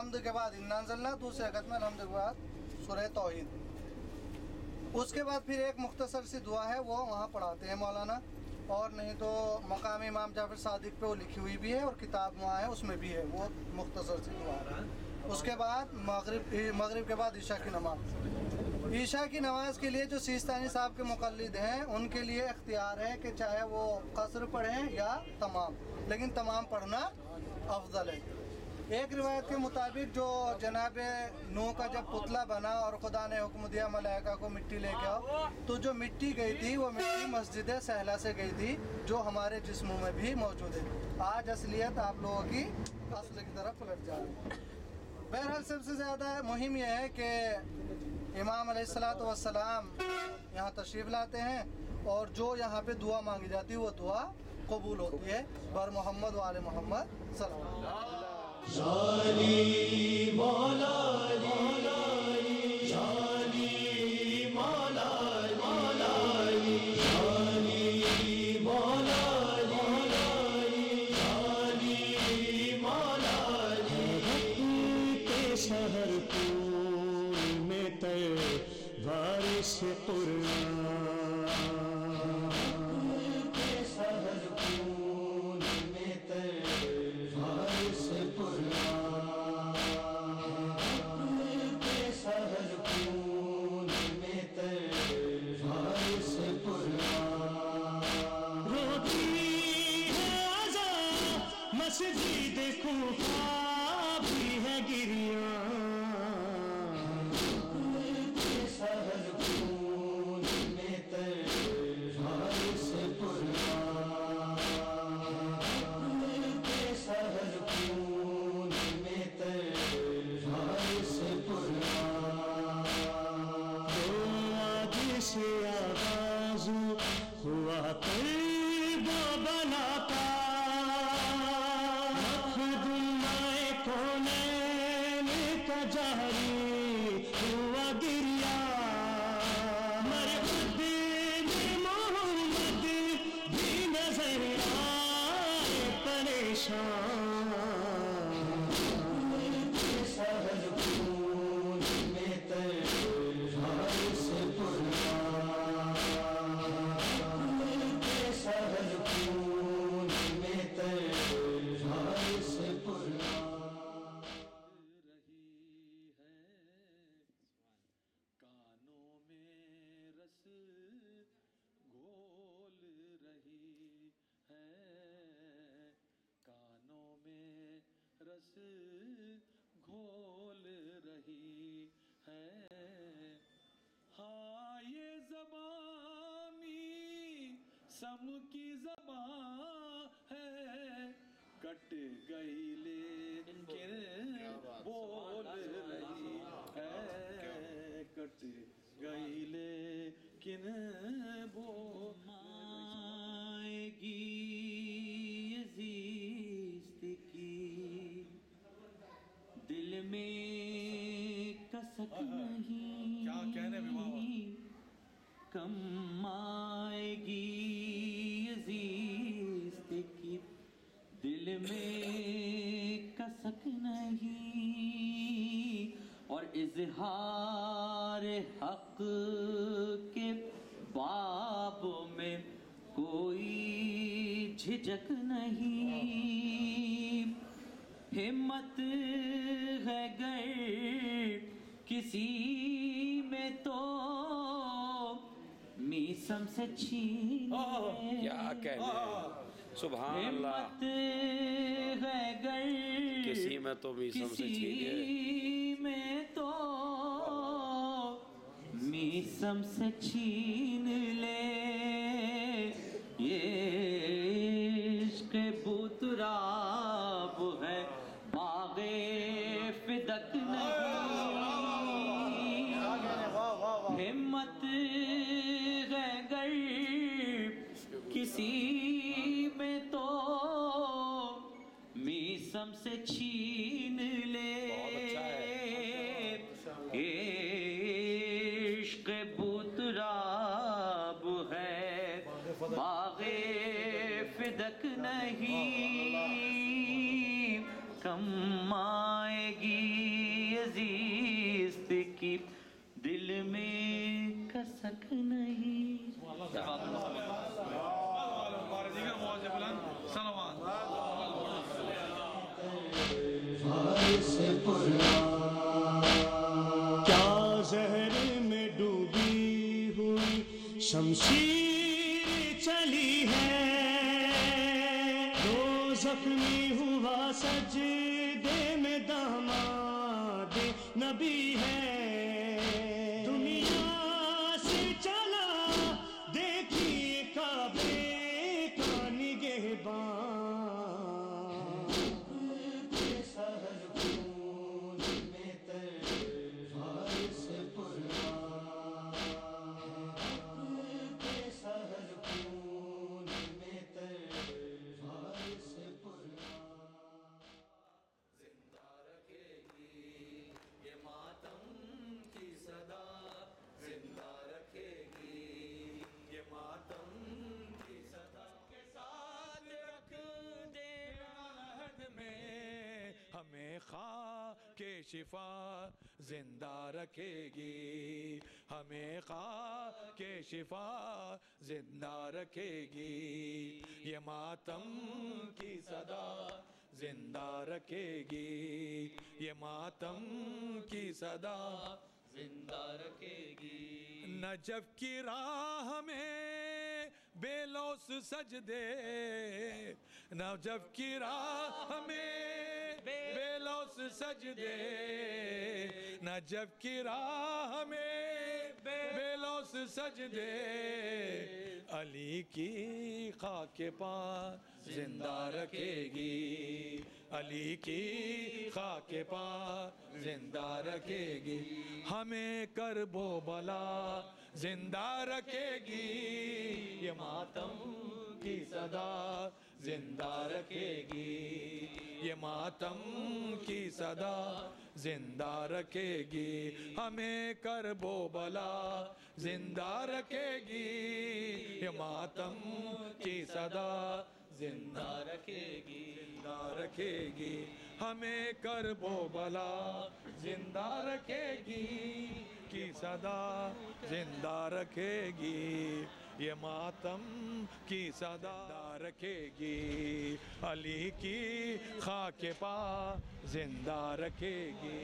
الحمد کے بعد انا انزلنا، دوسرے رکعت میں الحمد کے بعد سورہ توحید. اس کے بعد پھر ایک مختصر سی دعا ہے وہ وہاں پڑھاتے ہیں مولانا، اور نہیں تو مقام امام جعفر صادق پہ وہ لکھی ہوئی بھی ہے اور کتاب وہاں ہے اس میں بھی ہے، وہ مختصر سی دعا ہے. اس کے بعد مغرب کے بعد عشاء کی نماز. عشاء کی نماز کے لیے جو سیستانی صاحب کے مقلد ہیں ان کے لیے اختیار ہے کہ چاہے وہ قصر پڑھیں یا تمام، لیکن تمام پڑھنا افضل ہے. ایک روایت کے مطابق جو جناب نوح کا جب پتلا بنا اور خدا نے حکم دیا ملائکہ کو مٹی لے کے آؤ، تو جو مٹی گئی تھی وہ مٹی مسجد سہلا سے گئی تھی جو ہمارے جسموں میں بھی موجود ہے. آج اصلیت آپ لوگوں کی اصل کی طرف پلٹ جا رہی ہے. بہرحال سب سے زیادہ مہم یہ ہے کہ امام علیہ الصلوۃ والسلام یہاں تشریف لاتے ہیں اور جو یہاں پہ دعا مانگی جاتی ہے وہ دعا قبول ہوتی ہے بر محمد و آل محمد صلی اللہ علیہ وسلم. جانی مولا علی، جانی مولا علی، جانی مولا علی، جانی مولا علی. کے شہر پور میں وارث قرآن، کے شہر پور میں وارث قرآن، کے شہر پور میں وارث قرآن. روتی ہے آزاد مسجد کوفہ بھی ہے گریاں، شہر پور میں وارث قرآن، کے شہر پور میں وارث قرآن. تو آج سے آغاز ہوا طیبہ بناتا، مخدومۂ کونین کا جاری ہوا گریا. مرحب محمد بھی نظر آئے پریشان، شہر پور میں وارث قرآن، شہر پور میں وارث قرآن. رہی ہے کانوں میں رس گھول رہی ہے، کانوں میں رس گھول رہی ہے. ہاں یہ زبان سم کی زبان ہے، کٹ گئی لیکن بول رہی ہے، کٹ گئی لیکن بول آئے گی زیست کی دل میں کسک نہیں، کیا کہنے بھی بابا، کم آئے گی زیست کی دل میں کسک نہیں، اور اظہار حق کے باب میں کوئی جھجک نہیں. ہمت ہے گر کسی میں تو میسم سے چھین لے، کیا کہنے، سبحان اللہ. ہمت ہے گر کسی میں تو میسم سے چھین لے، کسی میں تو میسم سے چھین لے. یہ عشق بوتراب ہے باغ فدق نہیں، ہمت ہے گر کسی میں تو میسم سے چھین لے. عشق بوتراب ہے باغ فدق نہیں، کم آئے گی زیست کی دل میں کسک نہیں. کیا زہر میں ڈوبی ہوئی شمشیر چلی ہے، دو زخمی ہوا سجدے میں داماد نبی ہے. دنیا سے چلا دیکھیے کعبے کا نگہباں، کے شفا زندہ رکھے گی، ہمیں خواہ کے شفا زندہ رکھے گی. یہ ماتم کی صدا زندہ رکھے گی، یہ ماتم کی صدا زندہ رکھے گی. نجف کی راہ میں بے لوث سجدے، نجف کی راہ میں بے لوث سجدے، نجف کی راہ میں بے لوث سجدے. علی کی خاک پا زندہ رکھے گی، علی کی خاک پا زندہ رکھے گی. ہمیں کرب و بلا زندہ رکھے گی، یہ ماتم کی صدا زندہ رکھے گی، یہ ماتم کی صدا زندہ رکھے گی. ہمیں کرب و بلا زندہ رکھے گی، یہ ماتم کی صدا زندہ رکھے گی، زندہ رکھے گی. ہمیں کرب و بلا زندہ رکھے گی کی صدا زندہ رکھے گی، یہ ماتم کی صدا رکھے گی. علی کی خاک پا زندہ رکھے گی.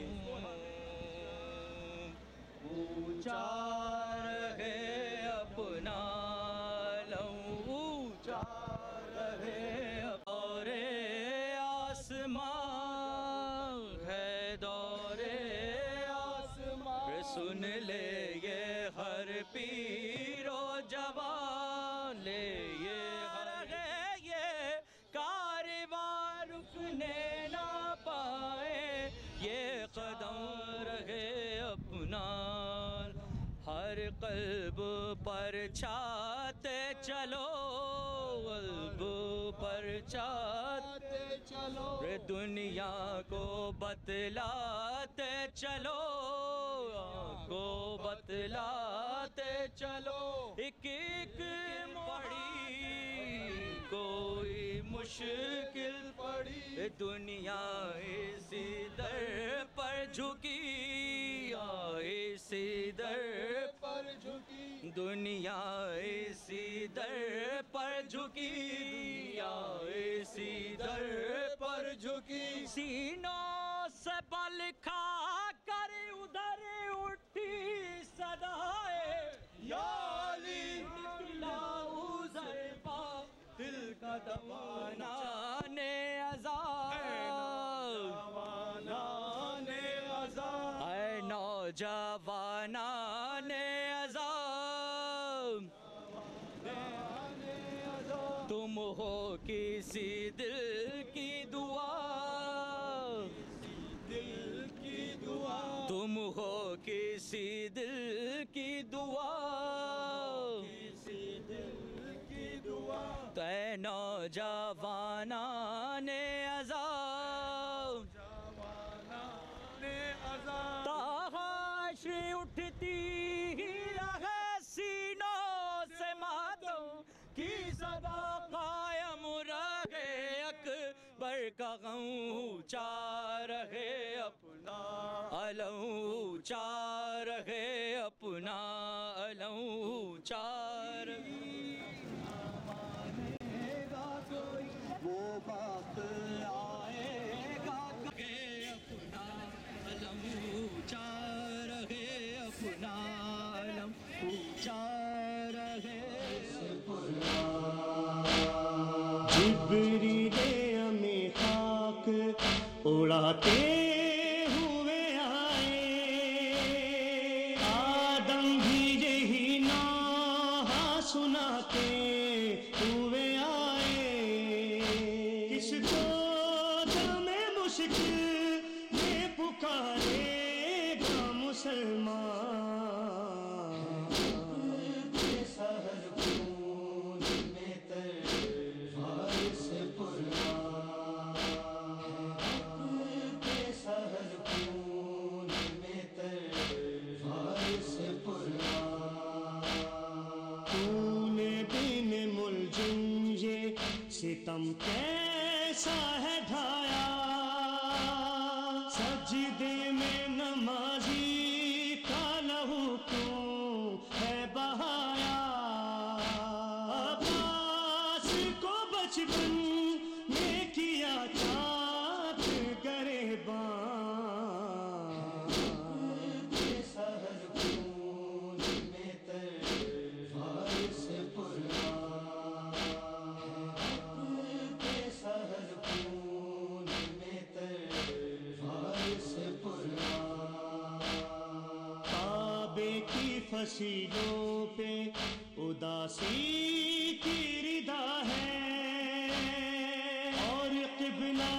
اونچا رہے اپنا لو، اونچا رہے اور آسمان ہے دور آسمان. سن لے یہ ہر پیر و جوان، لے یہ ہر یہ کارواں رکنے نہ پائے، یہ قدم رہے اپنا ہر قلب پر چھاتے چلو، قلب پر چھاتے چلو. دنیا کو بتلاتے چلو، کو بتلاتے چلو. ایک ایک پڑی کوئی مشکل پڑی، دنیا اسی در پر جھکی، اسی در پر جھکی. دنیا اسی در پر جھکی، اسی در پر جھکی. سینوں سے بل کھا کر ادھر اٹھی صدائے یا علی، نکلا ازر پا دل کا دوانان عذاب، اے نوجوانان عذاب. تم ہو کسی دل کی دعا، دل کی دعا. تم ہو کسی دل کی دعا، کسی دل کی دعا. اے نوجوانان عذاب، تاش اٹھتی ہی رہے سینوں سے ماتم کی صدا، قائم رہے اکبر کا غم، اونچا رہے اپنا علم اونچا رہے اپنا علم اونچا رہے وہ وقت آئے گا اپنا علم اونچا رہے اپنا علم اونچا رہے جبریل ہمیں خاک اڑاتے ہوئے آئے آدم بھی یہی نوحہ سناتے ہوئے آئے کس کو دم مشکل میں پکارے گا مسلمان سہل خون میں فارس سہل خون میں فارس خون بن ملجم یہ ستم کیسا ہے ڈھایا سجدے میں نمازی کا لہو کیوں ہے بہایا عباس کو بچپن میں کیا چاک گریباں سہل خون میں فارس سہل خون میں فارس کعبے کی فصیلوں پہ اداسی کی ردا ہے اور قبلہ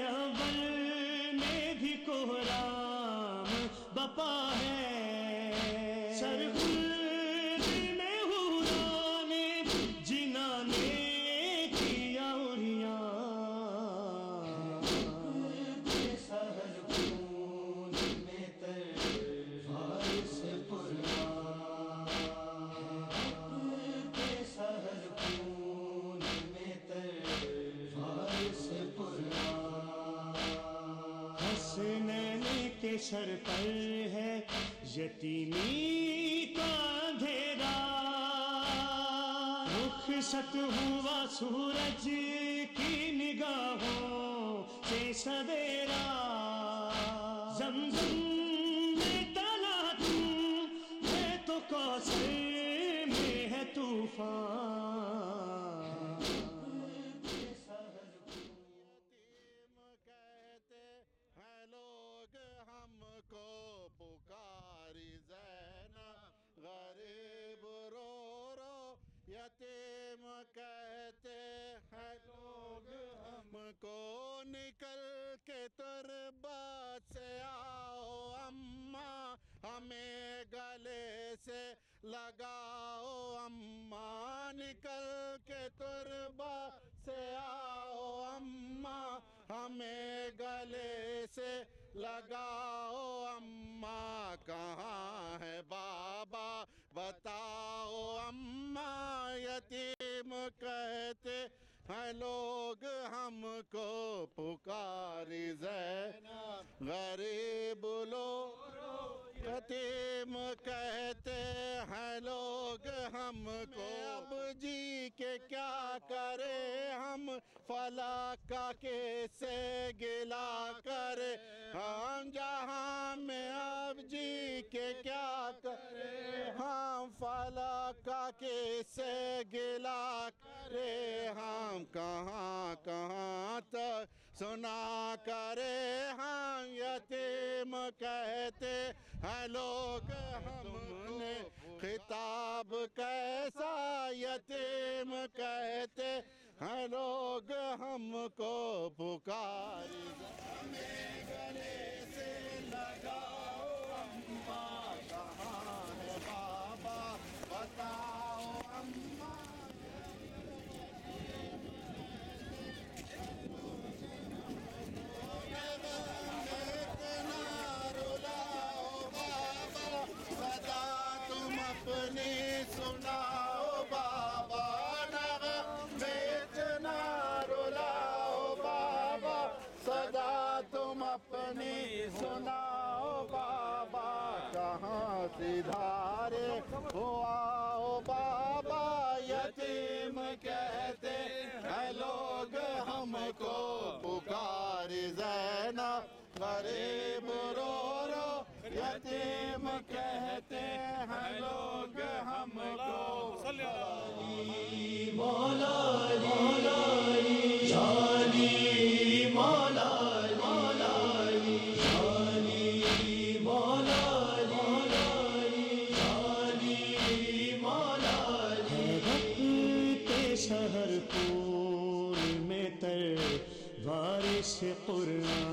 اول میں بھی کوہرام بپا ہے سرخلد میں حوروں نے جنہاں نے کیا عریاں سہل خون میں فارس سہل خون میں فارس حسنین کے سر پر ہے یتیمی کا اندھیرا رخصت ہوا سورج کی نگاہوں سے سویرا زمزم میں تلا تم ہے تو کوثر میں ہے طوفان کہتے ہیں لوگ ہم کو پکاری زینب غریب رو رو یتیم کہتے ہیں لوگ ہم کو نکل کے تربت سے آؤ اماں ہمیں گلے سے لگاؤ اماں نکل کے تربت سے آؤ اماں ہمیں گلے سے لگاؤ اماں کہاں ہے بابا بتاؤ اماں یتیم کہتے ہیں لوگ ہم کو پکاری زینب غریب لوگ یتیم کہتے ہیں لوگ ہم کو اب جی کے کیا کرے ہم فلک کا کیسے گلا کرے ہم جہاں میں اب جی کے کیا کرے ہم فلک کا کیسے گلا کرے ہم کہاں کہاں تک سنا کرے ہم یتیم کہتے ہیں لوگ ہم نے خطاب کیسا یتیم کہتے ہیں لوگ ہم کو پکاری ہمیں گلے سے لگاؤ اماں کہاں ہے بابا بتاؤ اماں اپنی سناؤ بابا نغمے اتنا رلاؤ بابا صدا تم اپنی سناؤ یتیم کہتے ہیں لوگ ہم کو شہر پور میں تر وارث قرآن